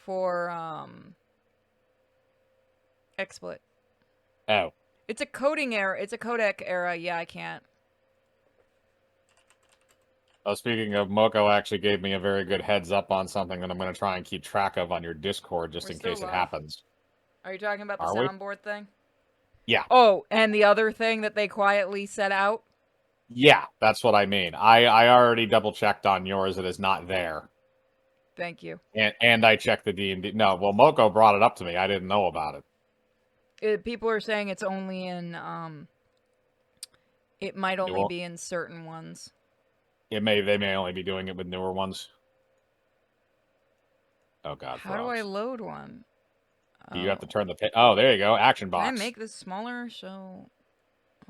for XSplit. Oh. It's a coding error. It's a codec error. Yeah, I can't. Oh, speaking of, Moko actually gave me a very good heads up on something that I'm going to try and keep track of on your Discord just in case it happens. Are you talking about the soundboard thing? Yeah. Oh, and the other thing that they quietly set out? Yeah, that's what I mean. I already double-checked on yours. It is not there. Thank you. And I checked the D&D. No, well, Moko brought it up to me. I didn't know about it. People are saying it's only in, it might only be in certain ones. They may only be doing it with newer ones. Oh, God. How do I load one? You have to turn the... Oh, there you go. Action box. Can I make this smaller? So...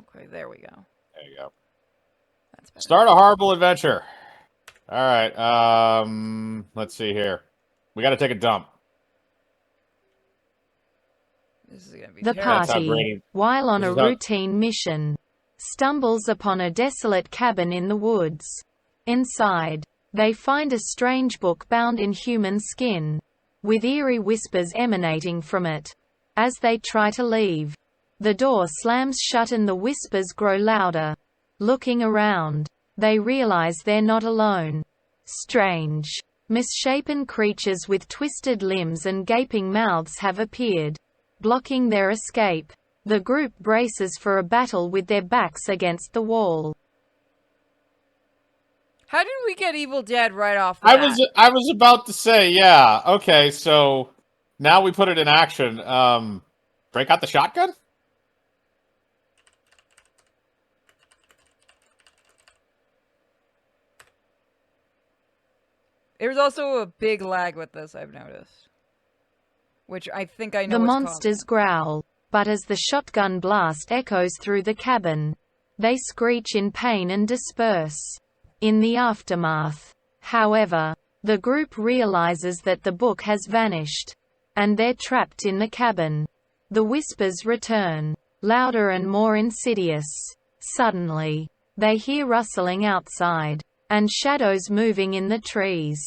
Okay, there we go. There you go. That's better. Start a horrible adventure. All right. Let's see here. We got to take a dump. This is gonna be the party, while on a routine mission, stumbles upon a desolate cabin in the woods. Inside, they find a strange book bound in human skin, with eerie whispers emanating from it. As they try to leave, the door slams shut and the whispers grow louder. Looking around, they realize they're not alone. Strange, misshapen creatures with twisted limbs and gaping mouths have appeared, blocking their escape. The group braces for a battle with their backs against the wall. How did we get Evil Dead right off the bat? I was about to say, yeah. Okay, so now we put it in action. Break out the shotgun? There's also a big lag with this, I've noticed. Which I think I know. The monsters growl, but as the shotgun blast echoes through the cabin, they screech in pain and disperse. In the aftermath, however, the group realizes that the book has vanished, and they're trapped in the cabin. The whispers return, louder and more insidious. Suddenly, they hear rustling outside, and shadows moving in the trees.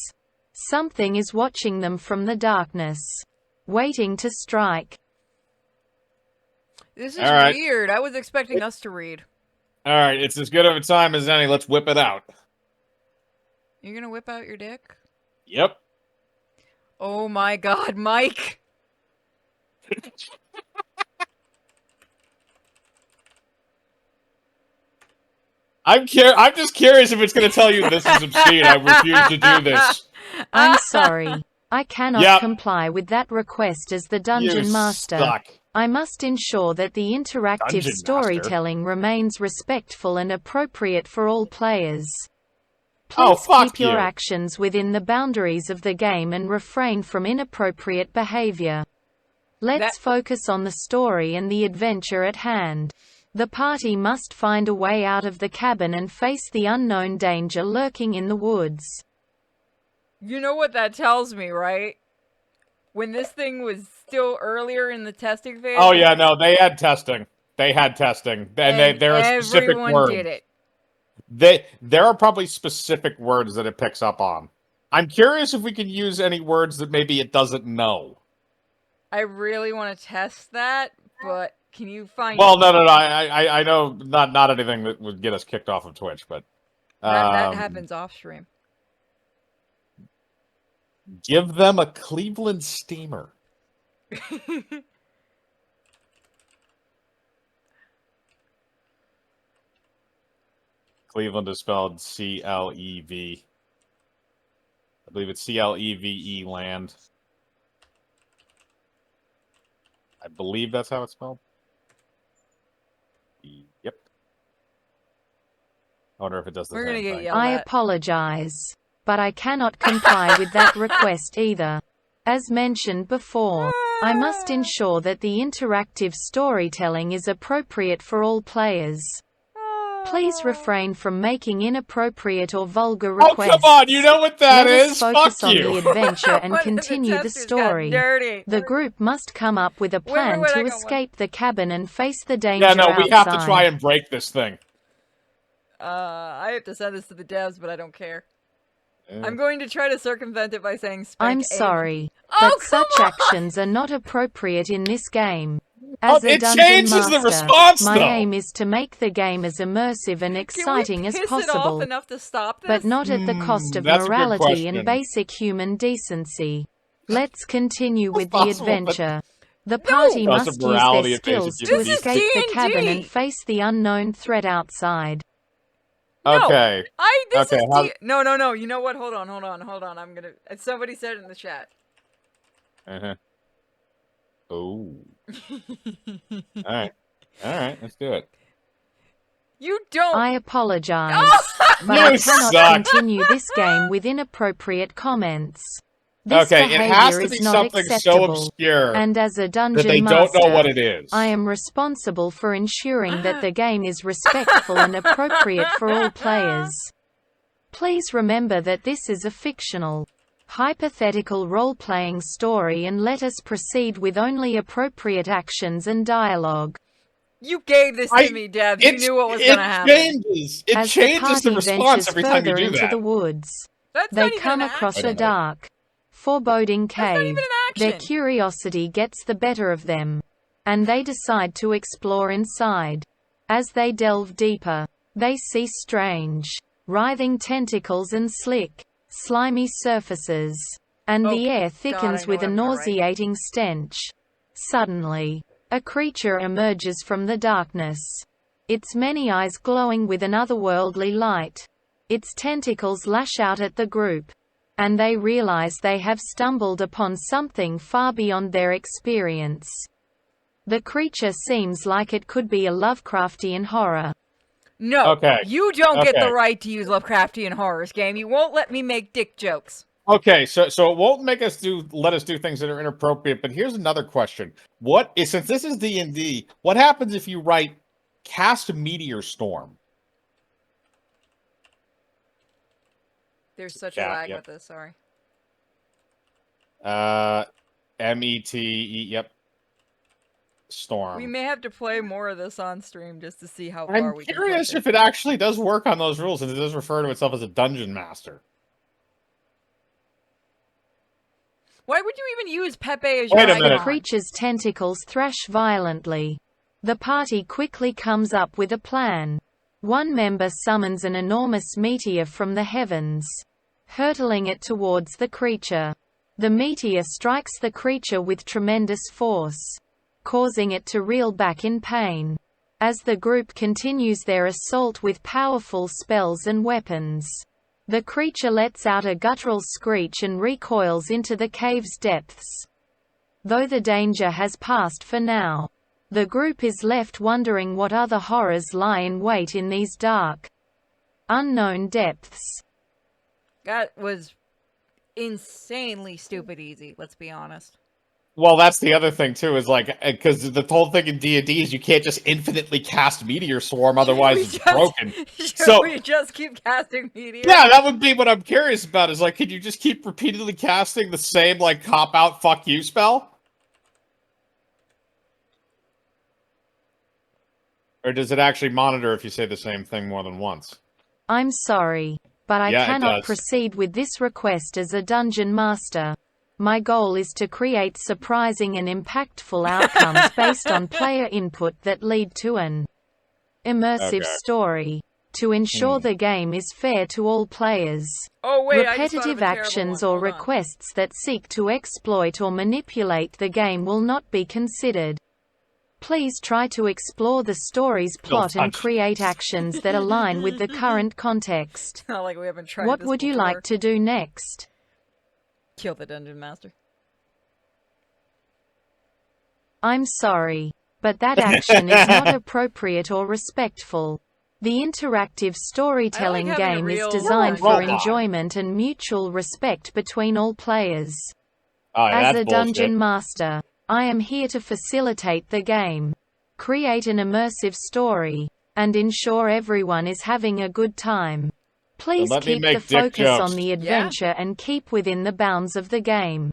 Something is watching them from the darkness, waiting to strike. This is weird. I was expecting us to read. Alright, it's as good of a time as any. Let's whip it out. You're gonna whip out your dick? Yep. Oh my god, Mike! I'm just curious if it's going to tell you this is obscene. I refuse to do this. I'm sorry. I cannot comply with that request as the Dungeon Master. Suck. I must ensure that the interactive storytelling remains respectful and appropriate for all players. Please keep your actions within the boundaries of the game and refrain from inappropriate behavior. Let's focus on the story and the adventure at hand. The party must find a way out of the cabin and face the unknown danger lurking in the woods. You know what that tells me, right? When this thing was still earlier in the testing phase. Oh yeah, no, they had testing. And there are specific words. Everyone did it. There are probably specific words that it picks up on. I'm curious if we can use any words that maybe it doesn't know. I really want to test that, but can you find? Well, no. I know not anything that would get us kicked off of Twitch, but that happens off stream. Give them a Cleveland steamer. Cleveland is spelled C-L-E-V. I believe it's C-L-E-V-E land. I believe that's how it's spelled. Yep. I wonder if it does the same thing. I apologize, but I cannot comply with that request either. As mentioned before, I must ensure that the interactive storytelling is appropriate for all players. Please refrain from making inappropriate or vulgar requests. Oh, come on, you know what that is? Let us focus on the adventure and continue the story. The group must come up with a plan to escape the cabin and face the danger outside. We have to try and break this thing. I have to send this to the devs, but I don't care. I'm going to try to circumvent it by saying spank I'm A. sorry, Oh, but come such on! actions are not appropriate in this game. As a It dungeon changes the master, response, my though. aim is to make the game as immersive and exciting Can as we piss it off possible, enough to stop this? but not at the cost of That's a good morality and question. basic human decency. Let's continue with the possible, but- adventure. The party Cost must of use their morality and basic skills to human This is escape the D&D. cabin and face the unknown threat outside. No, Okay. this Okay, is how- No. You know what? Hold on. I'm gonna. Somebody said it in the chat. Uh-huh. Oh. All right. Let's do it. You don't. I apologize, but You I cannot suck. continue this game with inappropriate comments. This Okay, it has behavior to is be not something so acceptable, obscure and as a that dungeon they master, don't know what it is. I am responsible for ensuring that the game is respectful and appropriate for all players. Please remember that this is a fictional, hypothetical role-playing story and let us proceed with only appropriate actions and dialogue. You gave this to me, Deb. You knew what was gonna happen. As the changes party the response ventures every time you further do into that. the woods, That's they not even come an across action. a dark, foreboding That's not cave. even an Their action. curiosity gets the better of them, and they decide to explore inside. As they delve deeper, they see strange, writhing tentacles and slick, slimy surfaces, and the air thickens with a nauseating stench. Suddenly, a creature emerges from the darkness. Its many eyes glowing with an otherworldly light. Its tentacles lash out at the group, and they realize they have stumbled upon something far beyond their experience. The creature seems like it could be a Lovecraftian horror. No, Okay. you don't get the Okay. right to use Lovecraftian horrors, game. You won't let me make dick jokes. Okay, so it won't let us do things that are inappropriate. But here's another question: since this is D&D, what happens if you write cast a meteor storm? There's such a lag with this. Sorry. METE. Yep. Storm. We may have to play more of this on stream just to see how far we can push it. I'm curious if it actually does work on those rules, and it does refer to itself as a dungeon master. Why would you even use Pepe as your Wait a icon? minute. The creature's tentacles thrash violently. The party quickly comes up with a plan. One member summons an enormous meteor from the heavens, hurtling it towards the creature. The meteor strikes the creature with tremendous force, causing it to reel back in pain. As the group continues their assault with powerful spells and weapons, the creature lets out a guttural screech and recoils into the cave's depths. Though the danger has passed for now, the group is left wondering what other horrors lie in wait in these dark, unknown depths. That was insanely stupid easy, let's be honest. Well, that's the other thing too, is like, because the whole thing in D&D is you can't just infinitely cast Meteor Swarm, otherwise it's broken. Should we just keep casting Meteor? Yeah, that would be what I'm curious about, is like, can you just keep repeatedly casting the same, like, cop-out fuck you spell? Or does it actually monitor if you say the same thing more than once? I'm sorry, but I Yeah, it cannot does. proceed with this request as a dungeon master. My goal is to create surprising and impactful outcomes based on player input that lead to an immersive story. To ensure the game is fair to all players, Oh wait, repetitive actions or requests that seek to exploit or manipulate the game will not be considered. Please try to explore the story's plot and create actions that align with the current context. Not like we haven't tried What this would you before. like to do next? Kill the dungeon master. I'm sorry, but that action is not appropriate or respectful. The interactive storytelling having a game is real designed robot. for enjoyment and mutual respect between all players. Oh, yeah, As that's a dungeon bullshit. master, I am here to facilitate the game, create an immersive story, and ensure everyone is having a good time. Please let me keep make the dick focus jokes. on the adventure and keep within the bounds of the game.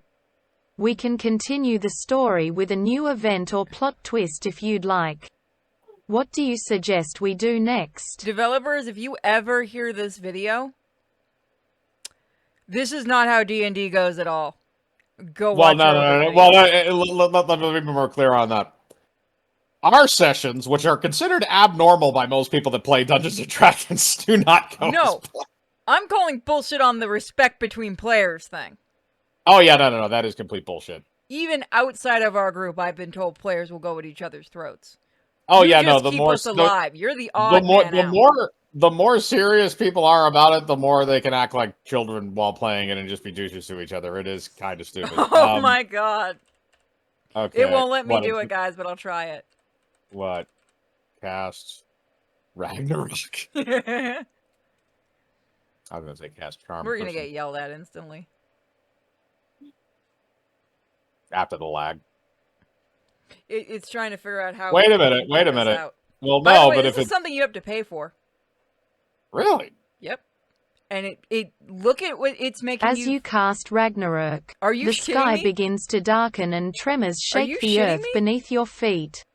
We can continue the story with a new event or plot twist if you'd like. What do you suggest we do next? Developers, if you ever hear this video, This is not how D&D goes at all. Go Well, watch no, our no, other no. videos. Well, let me be more clear on that. Our sessions, which are considered abnormal by most people that play Dungeons and Dragons, do not go No. as planned. I'm calling bullshit on the respect between players thing. Oh, yeah, no. That is complete bullshit. Even outside of our group, I've been told players will go at each other's throats. Oh, You yeah, just no. keep us alive. You're the odd man out. The more serious people are about it, the more they can act like children while playing it and just be douches to each other. It is kind of stupid. Oh my god. Okay. It won't let me do it, guys, but I'll try it. What? Cast Ragnarok. We're I was gonna say cast Charm. gonna get yelled at instantly. After the lag. It's trying to figure out how. Wait a minute. Well, By the no, way, but this if is it's something you have to pay for. really. Yep. And it look at what it's making As you cast Ragnarok, Are you the shitting sky me? begins to darken and tremors Are shake you the shitting earth me? beneath your feet.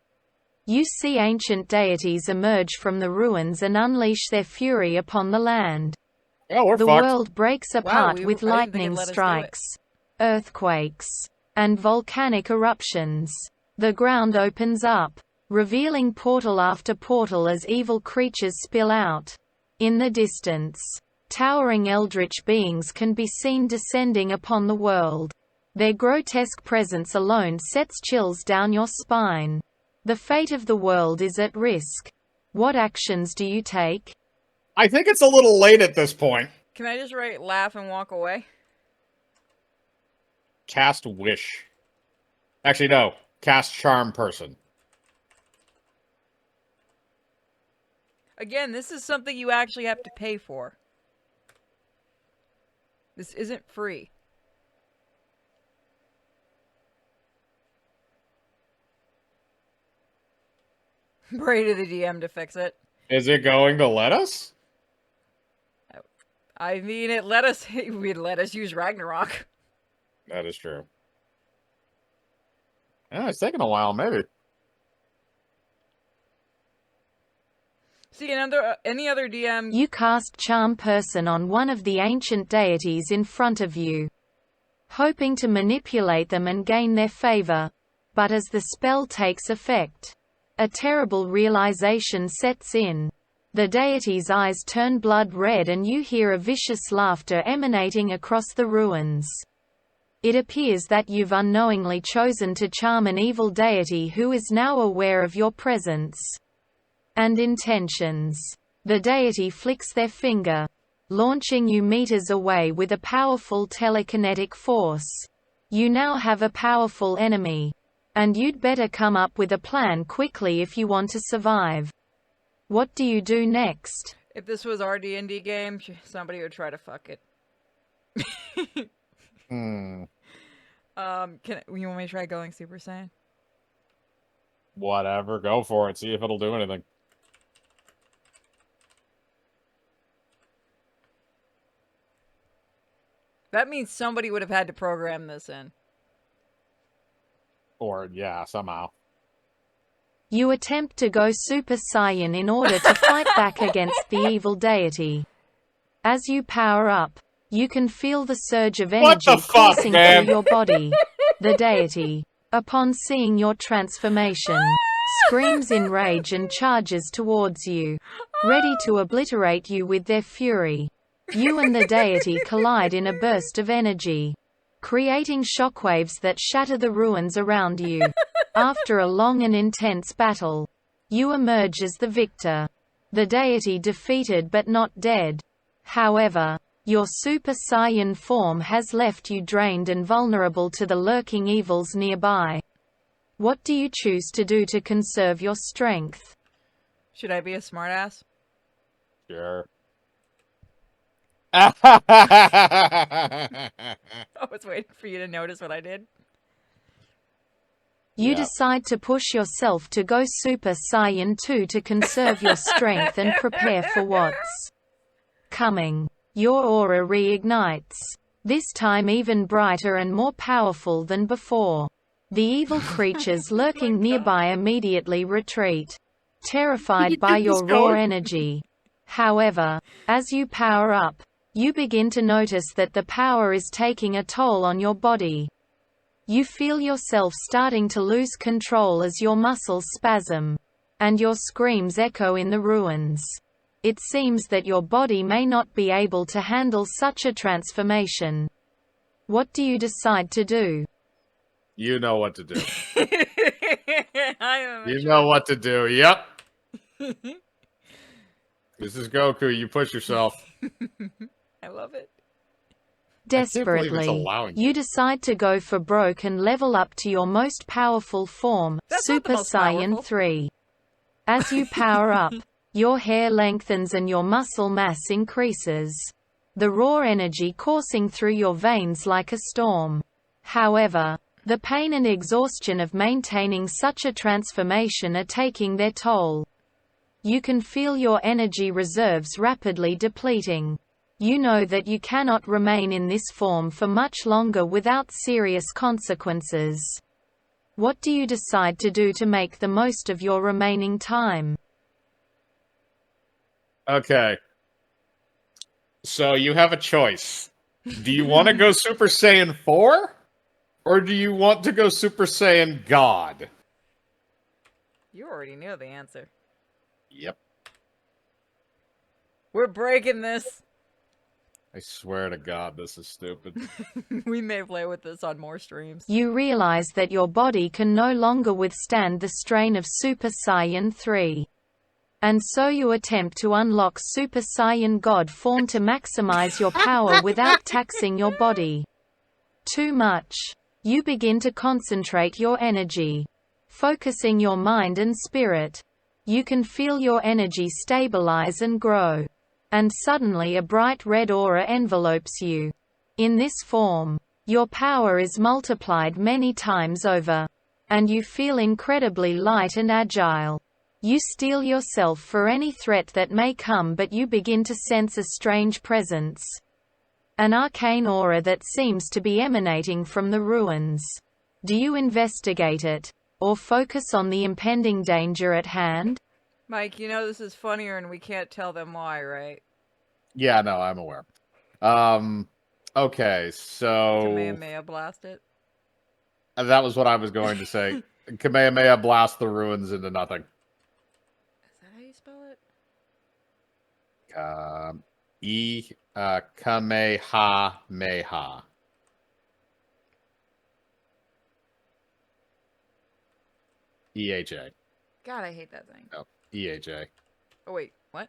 You see ancient deities emerge from the ruins and unleash their fury upon the land. Oh, we're The fucked. world breaks apart with I didn't think it'd lightning let us do it. strikes, earthquakes, and volcanic eruptions. The ground opens up, revealing portal after portal as evil creatures spill out. In the distance, towering eldritch beings can be seen descending upon the world. Their grotesque presence alone sets chills down your spine. The fate of the world is at risk. What actions do you take? I think it's a little late at this point. Can I just write laugh and walk away? Cast Wish. Actually, no. Cast Charm Person. Again, this is something you actually have to pay for. This isn't free. Pray to the DM to fix it. Is it going to let us? I mean, it let us use Ragnarok. That is true. Yeah, it's taking a while, maybe. See, any other DM. You cast Charm Person on one of the ancient deities in front of you, hoping to manipulate them and gain their favor. But as the spell takes effect, a terrible realization sets in. The deity's eyes turn blood red and you hear a vicious laughter emanating across the ruins. It appears that you've unknowingly chosen to charm an evil deity who is now aware of your presence and intentions. The deity flicks their finger, launching you meters away with a powerful telekinetic force. You now have a powerful enemy, and you'd better come up with a plan quickly if you want to survive. What do you do next? If this was our D&D game, somebody would try to fuck it. You want me to try going Super Saiyan? Whatever, go for it. See if it'll do anything. That means somebody would have had to program this in. Or, yeah, somehow. You attempt to go Super Saiyan in order to fight back against the evil deity. As you power up, you can feel the surge of energy coursing through your body. The deity, upon seeing your transformation, screams in rage and charges towards you, ready to obliterate you with their fury. You and the deity collide in a burst of energy, creating shockwaves that shatter the ruins around you. After a long and intense battle, you emerge as the victor. The deity defeated but not dead. However, your Super Saiyan form has left you drained and vulnerable to the lurking evils nearby. What do you choose to do to conserve your strength? Should I be a smartass? Sure. I was waiting for you to notice what I did. You decide to push yourself to go Super Saiyan 2 to conserve your strength and prepare for what's coming. Your aura reignites, this time even brighter and more powerful than before. The evil creatures lurking nearby immediately retreat, terrified by your raw energy. However, as you power up, You begin to notice that the power is taking a toll on your body. You feel yourself starting to lose control as your muscles spasm, and your screams echo in the ruins. It seems that your body may not be able to handle such a transformation. What do you decide to do? You know what to do. I You know what to do. Yep. This is Goku. You push yourself. I love it. Desperately, you decide to go for broke and level up to your most powerful form, That's not the Super most Saiyan powerful. 3. As you power up, your hair lengthens and your muscle mass increases. The raw energy coursing through your veins like a storm. However, the pain and exhaustion of maintaining such a transformation are taking their toll. You can feel your energy reserves rapidly depleting. You know that you cannot remain in this form for much longer without serious consequences. What do you decide to do to make the most of your remaining time? Okay. So you have a choice. Do you want to go Super Saiyan 4? Or do you want to go Super Saiyan God? You already knew the answer. Yep. We're breaking this. I swear to God, this is stupid. We may play with this on more streams. You realize that your body can no longer withstand the strain of Super Saiyan 3. And so you attempt to unlock Super Saiyan God form to maximize your power without taxing your body too much. You begin to concentrate your energy, focusing your mind and spirit. You can feel your energy stabilize and grow. And suddenly a bright red aura envelopes you. In this form, your power is multiplied many times over. And you feel incredibly light and agile. You steel yourself for any threat that may come, but you begin to sense a strange presence. An arcane aura that seems to be emanating from the ruins. Do you investigate it, or focus on the impending danger at hand? Mike, you know this is funnier and we can't tell them why, right? Yeah, no, I'm aware. Okay, so... Kamehameha blast it. That was what I was going to say. Kamehameha blast the ruins into nothing. Is that how you spell it? Kamehameha. EHA. God, I hate that thing. No, EHA. Oh, wait, what?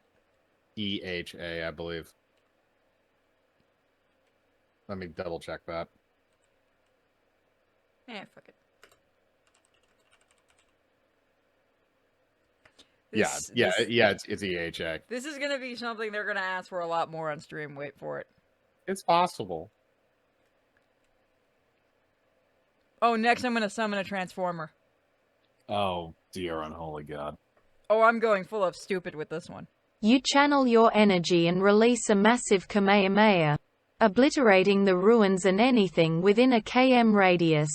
EHA, I believe. Let me double check that. Fuck it. Yeah, it's EHA. This is gonna be something they're gonna ask for a lot more on stream. Wait for it. It's possible. Oh, next I'm gonna summon a transformer. Oh, dear unholy God. Oh, I'm going full of stupid with this one. You channel your energy and release a massive Kamehameha, obliterating the ruins and anything within a km radius.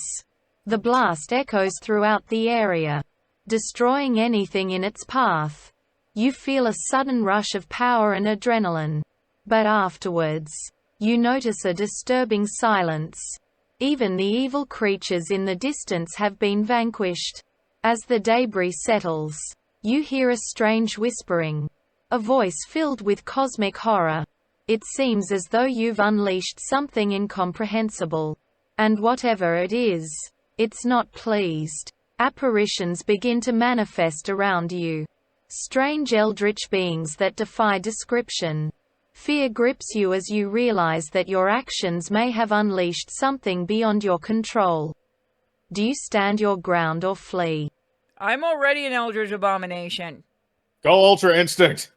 The blast echoes throughout the area, destroying anything in its path. You feel a sudden rush of power and adrenaline. But afterwards, you notice a disturbing silence. Even the evil creatures in the distance have been vanquished. As the debris settles, you hear a strange whispering. A voice filled with cosmic horror. It seems as though you've unleashed something incomprehensible. And whatever it is, it's not pleased. Apparitions begin to manifest around you. Strange eldritch beings that defy description. Fear grips you as you realize that your actions may have unleashed something beyond your control. Do you stand your ground or flee? I'm already an eldritch abomination. Go Ultra Instinct!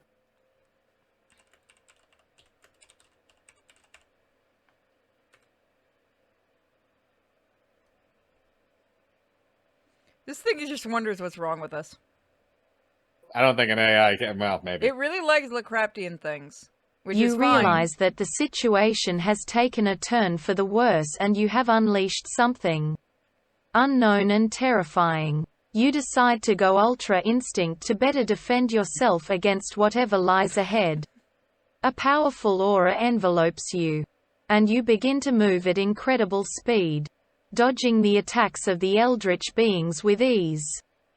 This thing just wonders what's wrong with us. I don't think an AI can, well, maybe. It really likes Lovecraftian things, which is You fine. realize that the situation has taken a turn for the worse and you have unleashed something unknown and terrifying. You decide to go Ultra Instinct to better defend yourself against whatever lies ahead. A powerful aura envelopes you, and you begin to move at incredible speed, dodging the attacks of the eldritch beings with ease.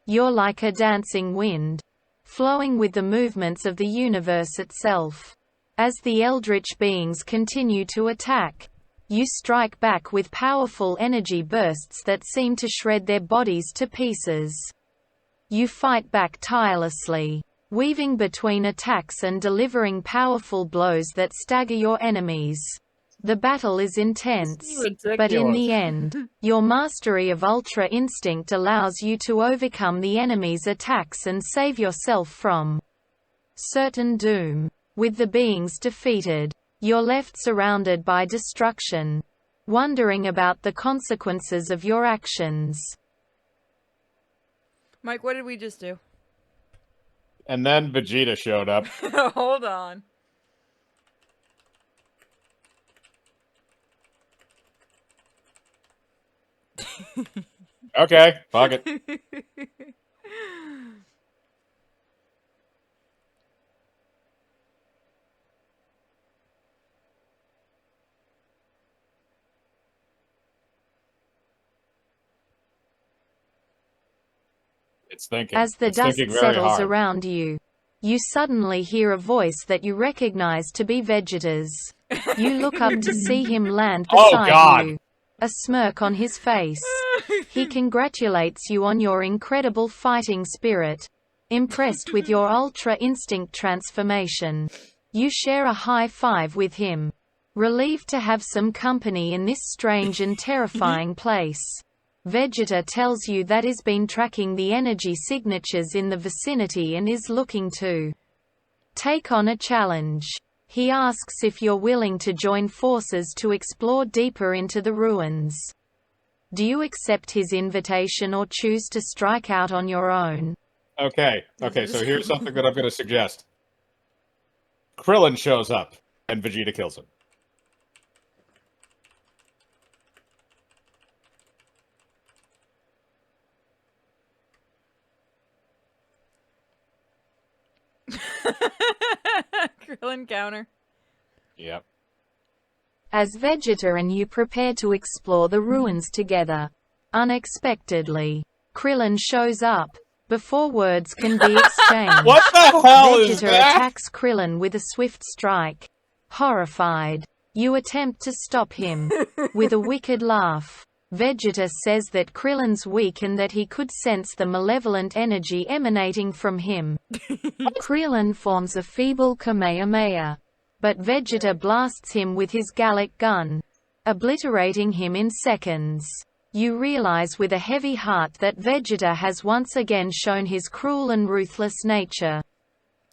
You're like a dancing wind, flowing with the movements of the universe itself. As the eldritch beings continue to attack, you strike back with powerful energy bursts that seem to shred their bodies to pieces. You fight back tirelessly, weaving between attacks and delivering powerful blows that stagger your enemies. The battle is intense, but in the end, your mastery of Ultra Instinct allows you to overcome the enemy's attacks and save yourself from certain doom. With the beings defeated, you're left surrounded by destruction, wondering about the consequences of your actions. Mike, what did we just do? And then Vegeta showed up. Hold on. Okay, fuck it. It's thinking. As the it's dust thinking very settles hard. around you, you suddenly hear a voice that you recognize to be Vegeta's. You look up to see him land beside you, a smirk on his face. He congratulates you on your incredible fighting spirit, impressed with your Ultra Instinct transformation. You share a high five with him, relieved to have some company in this strange and terrifying place. Vegeta tells you that he's been tracking the energy signatures in the vicinity and is looking to take on a challenge. He asks if you're willing to join forces to explore deeper into the ruins. Do you accept his invitation or choose to strike out on your own? Okay, so here's something that I'm going to suggest. Krillin shows up, and Vegeta kills him. Krillin counter. Yep. As Vegeta and you prepare to explore the ruins together, unexpectedly, Krillin shows up. Before words can be exchanged, What the hell is Vegeta that? attacks Krillin with a swift strike. Horrified, you attempt to stop him. With a wicked laugh, Vegeta says that Krillin's weak and that he could sense the malevolent energy emanating from him. Krillin forms a feeble Kamehameha, but Vegeta blasts him with his Gallic gun, obliterating him in seconds. You realize with a heavy heart that Vegeta has once again shown his cruel and ruthless nature.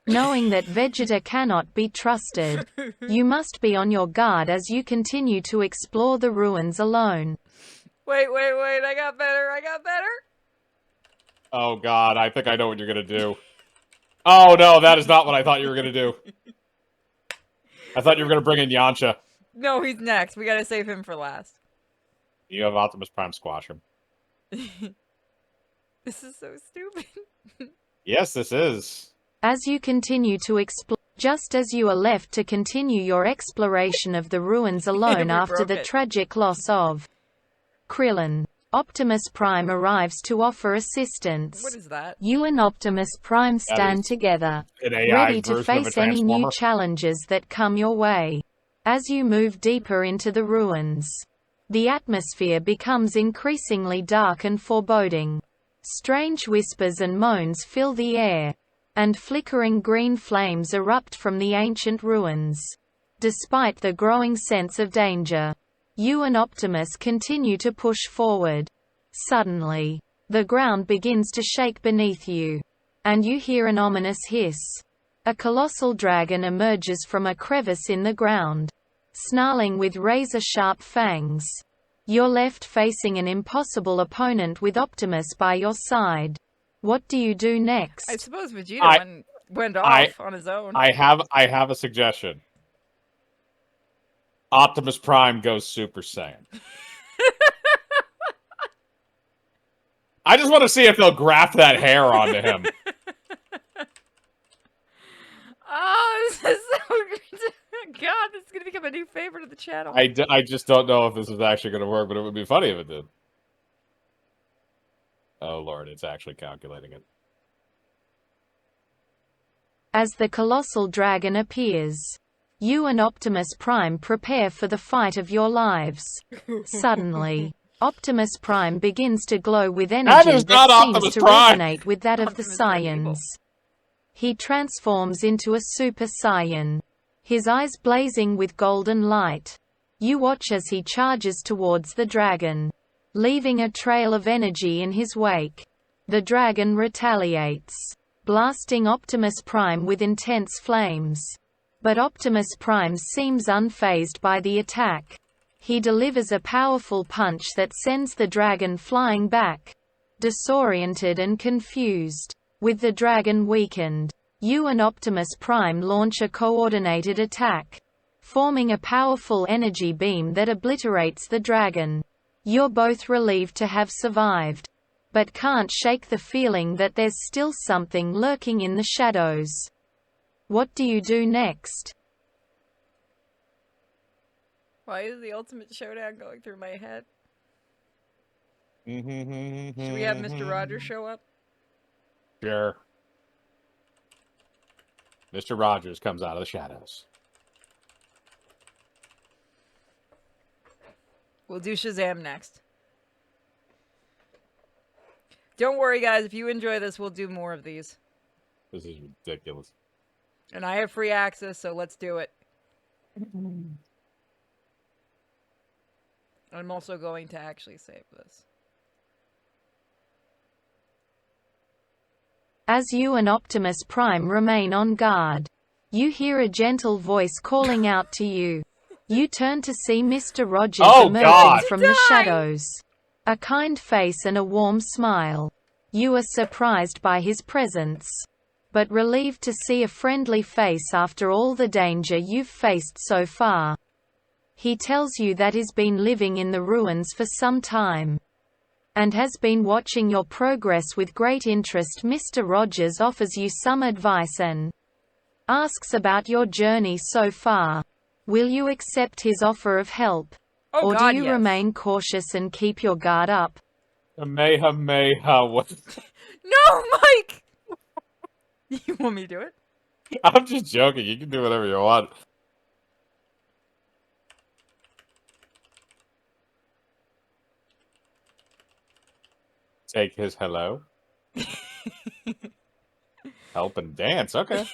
Knowing that Vegeta cannot be trusted, you must be on your guard as you continue to explore the ruins alone. Wait, I got better. Oh god, I think I know what you're going to do. Oh no, that is not what I thought you were going to do. I thought you were going to bring in Yamcha. No, he's next. We gotta save him for last. You have Optimus Prime squash him. This is so stupid. Yes, this is. As you continue to explore, just as you are left to continue your exploration of the ruins alone We after broke the it. tragic loss of Krillin, Optimus Prime arrives to offer assistance. What is that? You and Optimus Prime stand is together, An AI ready to version of a face any new Transformer. challenges that come your way. As you move deeper into the ruins, the atmosphere becomes increasingly dark and foreboding. Strange whispers and moans fill the air, and flickering green flames erupt from the ancient ruins. Despite the growing sense of danger, you and Optimus continue to push forward. Suddenly, the ground begins to shake beneath you, and you hear an ominous hiss. A colossal dragon emerges from a crevice in the ground, snarling with razor-sharp fangs. You're left facing an impossible opponent with Optimus by your side. What do you do next? I suppose Vegeta went off on his own. I have a suggestion. Optimus Prime goes Super Saiyan. I just want to see if they'll graft that hair onto him. Oh, this is so It's gonna become a new favorite of the channel. I just don't know if this is actually going to work, but it would be funny if it did. Oh, Lord, it's actually calculating it. As the colossal dragon appears, you and Optimus Prime prepare for the fight of your lives. Suddenly, Optimus Prime begins to glow with energy is that not seems Optimus to Prime! resonate with that of the Optimus Prime evil. Saiyans. He transforms into a Super Saiyan, his eyes blazing with golden light. You watch as he charges towards the dragon, leaving a trail of energy in his wake. The dragon retaliates, blasting Optimus Prime with intense flames. But Optimus Prime seems unfazed by the attack. He delivers a powerful punch that sends the dragon flying back, disoriented and confused. With the dragon weakened, you and Optimus Prime launch a coordinated attack, forming a powerful energy beam that obliterates the dragon. You're both relieved to have survived, but can't shake the feeling that there's still something lurking in the shadows. What do you do next? Why is the ultimate showdown going through my head? Should we have Mr. Rogers show up? Sure. Mr. Rogers comes out of the shadows. We'll do Shazam next. Don't worry, guys. If you enjoy this, we'll do more of these. This is ridiculous. And I have free access, so let's do it. I'm also going to actually save this. As you and Optimus Prime remain on guard, you hear a gentle voice calling out to you. You turn to see Mr. Rogers emerging from the shadows. A kind face and a warm smile. You are surprised by his presence, but relieved to see a friendly face after all the danger you've faced so far. He tells you that he's been living in the ruins for some time, and has been watching your progress with great interest. Mr. Rogers offers you some advice and asks about your journey so far. Will you accept his offer of help? Or do you remain cautious and keep your guard up? Kamehameha. No, Mike! You want me to do it? I'm just joking. You can do whatever you want. Take his hello. Help and dance. Okay.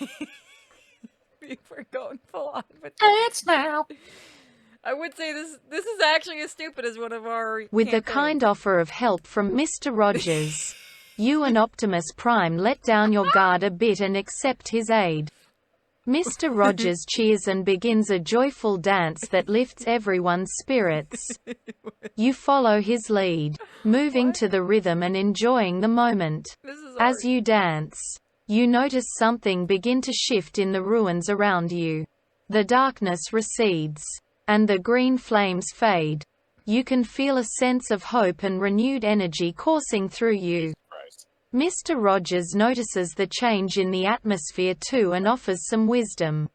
We're going full on with Dance now. I would say this is actually as stupid as one of our With the kind offer of help from Mr. Rogers, you and Optimus Prime let down your guard a bit and accept his aid. Mr. Rogers cheers and begins a joyful dance that lifts everyone's spirits. You follow his lead, moving to the rhythm and enjoying the moment. As you dance, you notice something begin to shift in the ruins around you. The darkness recedes, and the green flames fade. You can feel a sense of hope and renewed energy coursing through you. Mr. Rogers notices the change in the atmosphere too and offers some wisdom.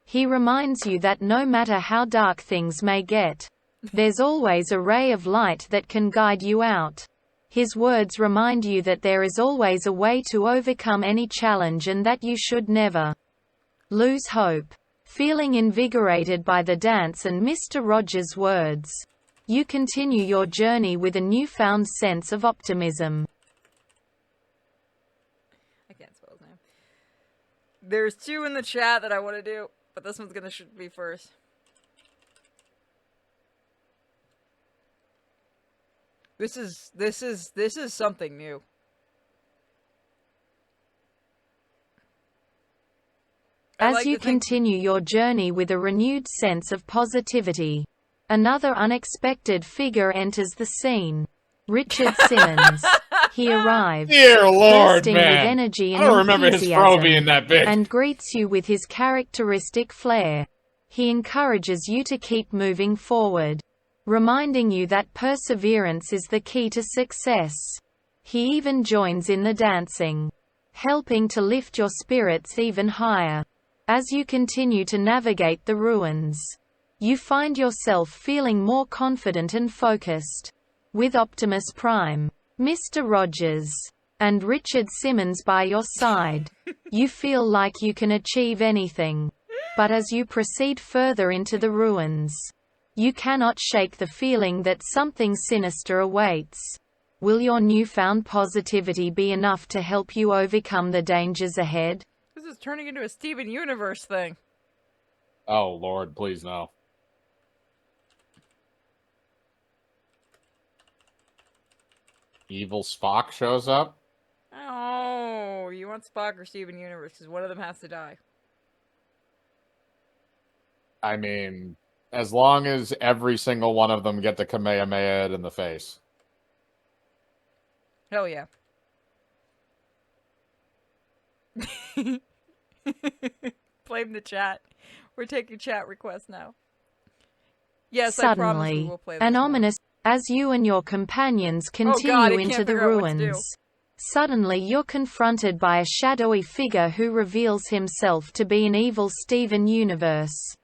He reminds you that no matter how dark things may get, there's always a ray of light that can guide you out. His words remind you that there is always a way to overcome any challenge and that you should never lose hope. Feeling invigorated by the dance and Mr. Rogers' words, you continue your journey with a newfound sense of optimism. I can't spell his name. There's two in the chat that I want to do, but this one's gonna should be first. This is something new. As you continue your journey with a renewed sense of positivity, another unexpected figure enters the scene. Richard Simmons. He arrives, Dear Lord, bursting man. with energy and I don't remember his fro being that big. and greets you with his characteristic flair. He encourages you to keep moving forward, reminding you that perseverance is the key to success. He even joins in the dancing, helping to lift your spirits even higher. As you continue to navigate the ruins, you find yourself feeling more confident and focused. With Optimus Prime, Mr. Rogers, and Richard Simmons by your side, you feel like you can achieve anything. But as you proceed further into the ruins, you cannot shake the feeling that something sinister awaits. Will your newfound positivity be enough to help you overcome the dangers ahead? This is turning into a Steven Universe thing. Oh, Lord, please no. Evil Spock shows up? Oh, you want Spock or Steven Universe, because one of them has to die. I mean, as long as every single one of them get the Kamehameha in the face. Hell yeah. Blame the chat. We're taking chat requests now. Yes, I promise we Suddenly, will play this an more. ominous, as you and your companions God, I continue can't into the figure out what to do. ruins. Suddenly you're confronted by a shadowy figure who reveals himself to be an evil Steven Universe.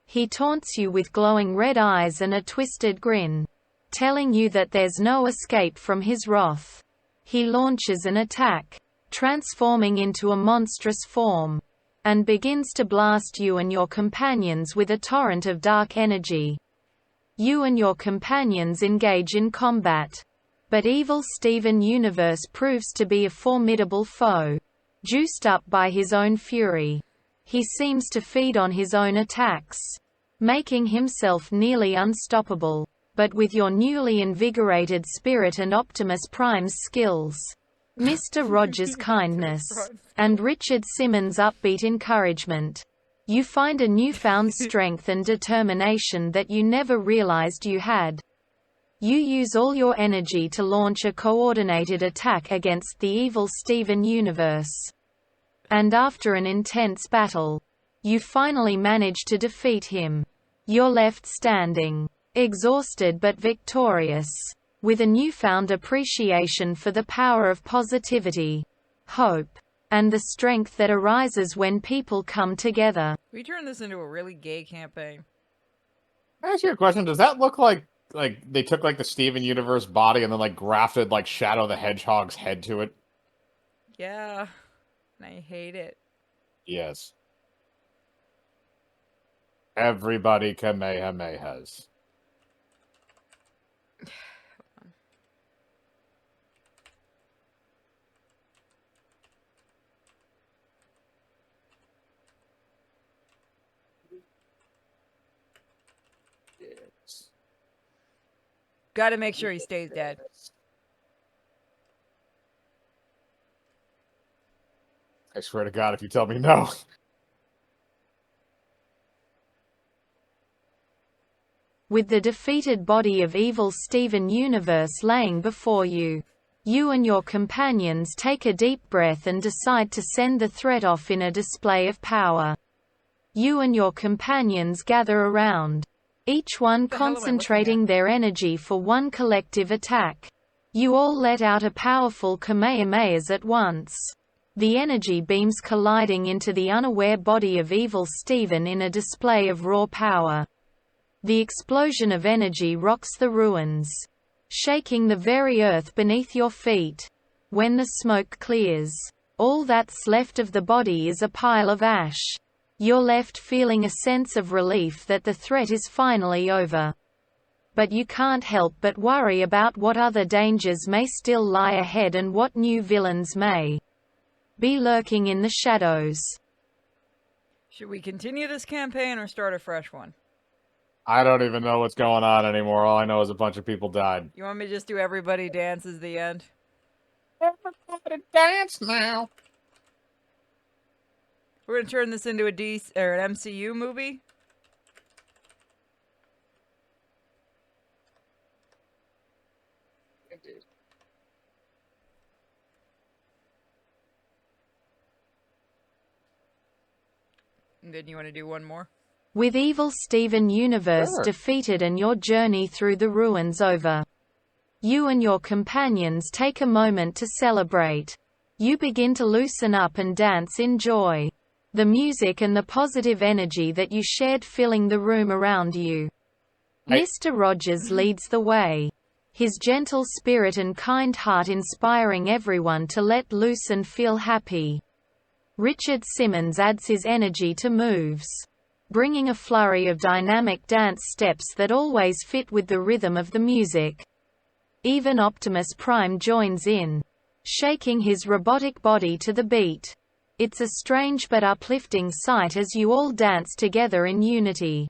He taunts you with glowing red eyes and a twisted grin, telling you that there's no escape from his wrath. He launches an attack, transforming into a monstrous form, and begins to blast you and your companions with a torrent of dark energy. You and your companions engage in combat, but evil Steven Universe proves to be a formidable foe, juiced up by his own fury. He seems to feed on his own attacks, making himself nearly unstoppable. But with your newly invigorated spirit and Optimus Prime's skills, Mr. Rogers' kindness, and Richard Simmons' upbeat encouragement, you find a newfound strength and determination that you never realized you had. You use all your energy to launch a coordinated attack against the evil Steven Universe. And after an intense battle, you finally manage to defeat him. You're left standing, exhausted but victorious, with a newfound appreciation for the power of positivity, hope, and the strength that arises when people come together. We turned this into a really gay campaign. Can I ask you a question? Does that look like they took like the Steven Universe body and then like grafted like Shadow the Hedgehog's head to it? Yeah, and I hate it. Yes. Everybody Kamehamehas. Got to make sure he stays dead. I swear to God, if you tell me no. With the defeated body of evil Steven Universe laying before you, you and your companions take a deep breath and decide to send the threat off in a display of power. You and your companions gather around, each one concentrating their energy for one collective attack. You all let out a powerful Kamehamehas at once, the energy beams colliding into the unaware body of evil Steven in a display of raw power. The explosion of energy rocks the ruins, shaking the very earth beneath your feet. When the smoke clears, all that's left of the body is a pile of ash. You're left feeling a sense of relief that the threat is finally over. But you can't help but worry about what other dangers may still lie ahead and what new villains may be lurking in the shadows. Should we continue this campaign or start a fresh one? I don't even know what's going on anymore. All I know is a bunch of people died. You want me to just do everybody dances the end? Everybody dance now. We're gonna turn this into a an MCU movie. And then you want to do one more? With evil Steven Universe defeated and your journey through the ruins over, you and your companions take a moment to celebrate. You begin to loosen up and dance in joy. the music and the positive energy that you shared filling the room around you. Mr. Rogers leads the way. His gentle spirit and kind heart inspiring everyone to let loose and feel happy. Richard Simmons adds his energy to moves, bringing a flurry of dynamic dance steps that always fit with the rhythm of the music. Even Optimus Prime joins in, shaking his robotic body to the beat. It's a strange but uplifting sight as you all dance together in unity.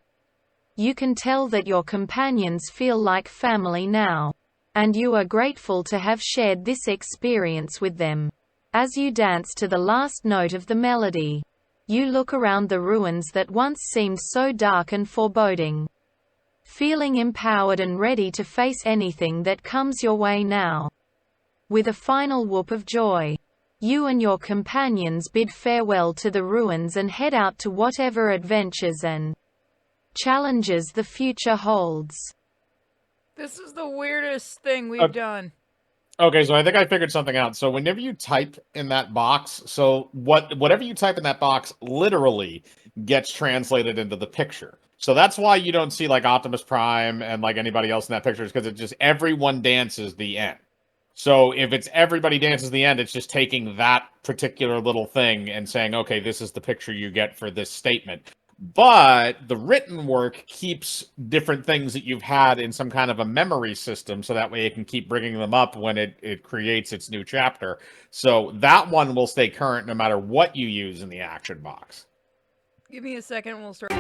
You can tell that your companions feel like family now, and you are grateful to have shared this experience with them. As you dance to the last note of the melody, you look around the ruins that once seemed so dark and foreboding, feeling empowered and ready to face anything that comes your way now. With a final whoop of joy, you and your companions bid farewell to the ruins and head out to whatever adventures and challenges the future holds. This is the weirdest thing we've done. Okay, so I think I figured something out. So whenever you type in that box, so whatever you type in that box literally gets translated into the picture. So that's why you don't see like Optimus Prime and like anybody else in that picture, is because it's just everyone dances the end. So if it's everybody dances the end, it's just taking that particular little thing and saying, okay, this is the picture you get for this statement. But the written work keeps different things that you've had in some kind of a memory system, so that way it can keep bringing them up when it creates its new chapter. So that one will stay current no matter what you use in the action box. Give me a second, we'll start.